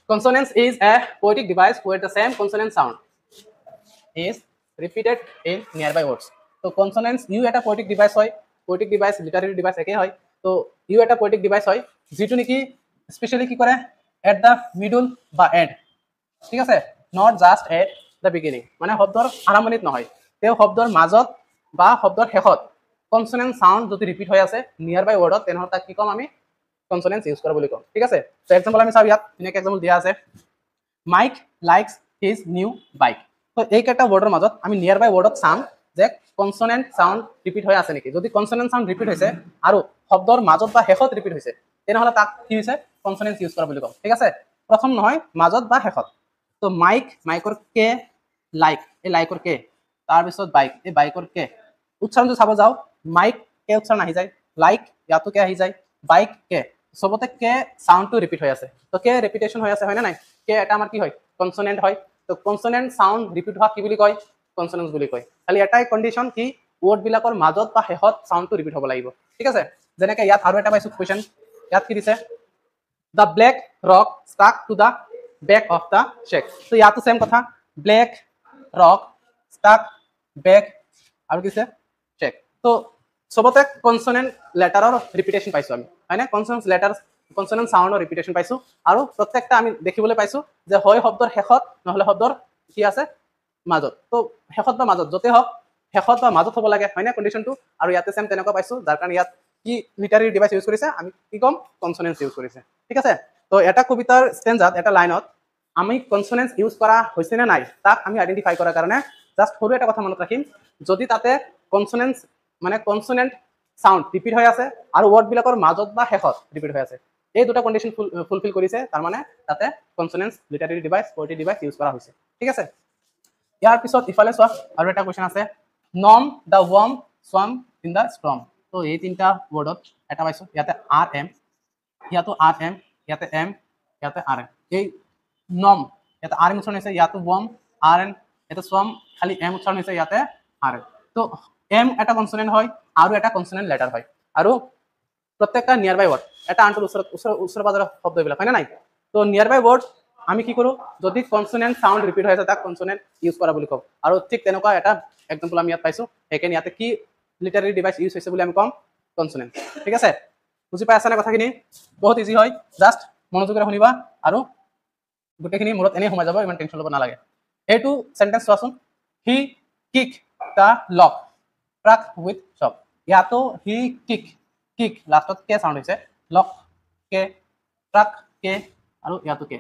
Consonance is a poetic device where the same consonant sound is repeated in nearby words. So consonance you এটা poetic device হয়, poetic device literary device একে হয়। তো U এটা poetic device হয় যেটো নেকি স্পেশালি কি করে at the middle বা end, ঠিক আছে, not just at the beginning, মানে শব্দৰ আৰম্ভণিত নহয়, তেওঁ শব্দৰ মাজত বা শব্দৰ শেষত কনসোনেন্ট সাউন্ড যদি ৰিপিট হৈ আছে নিয়াৰবাই ওয়াৰ্ডত তেনেহলে তাক কি কম আমি কনসোনেন্স ইউজ কৰা বুলি কম, ঠিক আছে। তো এক্সাম্পল আমি চাও ইয়াত এনেকে এক্সাম্পল দিয়া আছে Mike likes his new bike. তো এই কেইটা ওয়াৰ্ডৰ মাজত আমি নিয়াৰবাই ওয়াৰ্ডত চাম যে কনসোনেন্ট সাউন্ড ৰিপিট হৈ আছে নেকি। যদি কনসোনেন্ট সাউন্ড ৰিপিট হৈছে আৰু শব্দৰ মাজত বা শেষত ৰিপিট হৈছে তেনেহলে তাক কি হৈছে কনসোনেন্স ইউজ কৰা বুলি কম, ঠিক আছে। প্ৰথম নহয় মাজত বা শেষত। তো মাইক মাইকৰ কে, লাইক এই লাইকৰ কে, তাৰপিছত বাইক এই বাইকৰ কে। উচ্চাৰণটো চাব যাও মাইক কে উচ্চাৰণ আহি যায়, লাইক ইয়াতো কে আহি যায়, বাইক কে, সবতে কে সাউন্ডটো রিপিট হৈ আছে। তো কে রিপিটেশন হৈ আছে হয় না নাই, কে এটা আমাৰ কি হয় কনসোনেন্ট হয়। তো কনসোনেন্ট সাউন্ড ৰিপিট হোৱা কি বুলি কয় কনসোনেন্স বুলি কয়। খালি এটাই কন্ডিশন কি ওয়ার্ড বিলাকৰ মাজত বা শেষত সাউন্ডটো ৰিপিট হ'ব লাগিব, ঠিক আছে। যেনেকে ইয়াত আৰু এটা পাইছো কোৱেশ্চন, ইয়াত কি দিছে the black rock stuck to the back of the shack। তো ইয়াতো সেম কথা, black rock stuck back আৰু কিছে shack। তো সবতে কনসোনেন্ট লেটাৰৰ ৰিপিটেশন পাইছো আমি হয় না, কনসোনেন্ট লেটাৰ কনসোনেন্ট সাউন্ডৰ ৰিপিটেশন পাইছো। আৰু প্ৰত্যেকটা আমি দেখিবলৈ পাইছো যে হয় শব্দৰ শেষত নহলে শব্দৰ কি আছে মাজত। তো শেষত বা মাজত যতে হওক শেষত বা মাজত হ'ব লাগে হয় না কন্ডিশনটো। আৰু ইয়াতে সেম তেনেকুৱা পাইছো, যাৰ কাৰণে ইয়াত কি লিটাৰী ডিভাইস ইউজ কৰিছে আমি কি কম কনসোনেন্স ইউজ কৰিছে, ঠিক আছে। তো এটা কবিতাৰ স্টেঞ্জাত এটা লাইনত আমি কনসোনেন্স ইউজ কৰা হৈছে নে নাই তাক আমি আইডেন্টিফাই কৰাৰ কাৰণে জাস্ট সৰু এটা কথা মনত ৰাখিম, যদি তাতে কনসোনেন্স মানে কনসোনেন্ট সাউন্ড ৰিপিট হৈ আছে আৰু ওয়াৰ্ড বিলাকৰ মাজত বা শেষত ৰিপিট হৈ আছে, এই দুটা কন্ডিশন ফুলফিল কৰিছে, তাৰ মানে তাতে consonance literary device poetic device use কৰা হৈছে, ঠিক আছে। ইয়াৰ পিছত ইফালে চোৱা আৰু এটা কোৱেশ্চন আছে নম the worm swam in the storm. তো এই তিনটা ওয়ার্ডত এটা পাইছো, ইয়াতে আর এম, ইয়াতো আর এম, ইয়াতে এম, ইয়াতে আর এম। এই নম ইয়াতে আর এম উচ্চারণ হৈছে, ইয়াতো ওয়ার্ম আর এন, ইয়াতে সোয়াম খালি এম উচ্চারণ হৈছে, ইয়াতে আর এম। তো এম এটা কনসোনেন্ট হয় আৰু এটা কনসোনেন্ট লেটাৰ হয়। আৰু প্ৰত্যেকটা নিয়াৰবাই ওয়াৰ্ড এটা আনটোৰ ওচৰ পাজৰৰ শব্দ এইবিলাক হয় না নাই। তো নিয়াৰবাই ওয়াৰ্ড আমি কি কৰো যদি কনসোনেন্ট সাউন্ড ৰিপিট হৈ আছে তাক কনসোনেন্ট ইউজ কৰা বুলি কওঁ। আৰু ঠিক তেনেকুৱা এটা এক্সাম্পল আমি ইয়াত পাইছো, সেইকাৰণে ইয়াতে কি লিটাৰী ডিভাইস ইউজ হৈছে বুলি আমি কম কনসোনেন্ট, ঠিক আছে। বুজি পাই আছা না কথাখিনি, বহুত ইজি হয়, জাস্ট মনোযোগেৰে শুনিবা আৰু গোটেইখিনি মূৰত এনেই সোমাই যাব, ইমান টেনশ্যন ল'ব নালাগে। এইটো সেন্টেন্স চোৱাচোন, he kick the lock truck with chalk. ইয়াতো হি কিক, কিক লাষ্টত কে সাউন্ড হৈছে, লক কে, ট্ৰাক কে আৰু ইয়াতো কে।